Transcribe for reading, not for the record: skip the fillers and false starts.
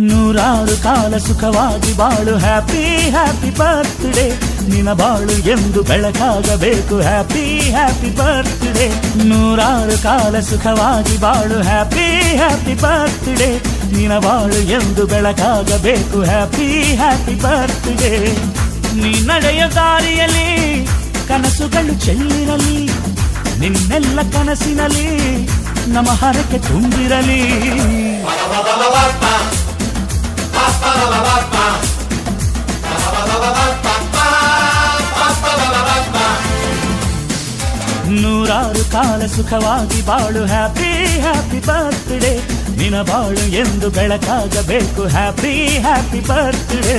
ನೂರಾರು ಕಾಲ ಸುಖವಾಗಿ ಬಾಳು ಹ್ಯಾಪಿ ಹ್ಯಾಪಿ ಬರ್ತ್ಡೇ ನಿನ ಬಾಳು ಎಂದು ಬೆಳಕಾಗಬೇಕು ಹ್ಯಾಪಿ ಹ್ಯಾಪಿ ಬರ್ತ್ಡೇ ನೂರಾರು ಕಾಲ ಸುಖವಾಗಿ ಬಾಳು ಹ್ಯಾಪಿ ಹ್ಯಾಪಿ ಬರ್ತ್ಡೇ ನಿನ ಬಾಳು ಎಂದು ಬೆಳಕಾಗಬೇಕು ಹ್ಯಾಪಿ ಹ್ಯಾಪಿ ಬರ್ತ್ಡೇ ನೀ ನಡೆಯ ದಾರಿಯಲ್ಲಿ ಕನಸುಗಳು ಚೆಲ್ಲಿರಲಿ ನಿನ್ನೆಲ್ಲ ಕನಸಿನಲ್ಲಿ ನಮ್ಮ ಹರಕೆ ತುಂಬಿರಲಿ ನೂರಾರು ಕಾಲ ಸುಖವಾಗಿ ಬಾಳು ಹ್ಯಾಪಿ ಹ್ಯಾಪಿ ಬರ್ತ್ಡೇ ನಿನ ಬಾಳು ಎಂದು ಬೆಳಕಾಗಬೇಕು ಹ್ಯಾಪಿ ಹ್ಯಾಪಿ ಬರ್ತ್ಡೇ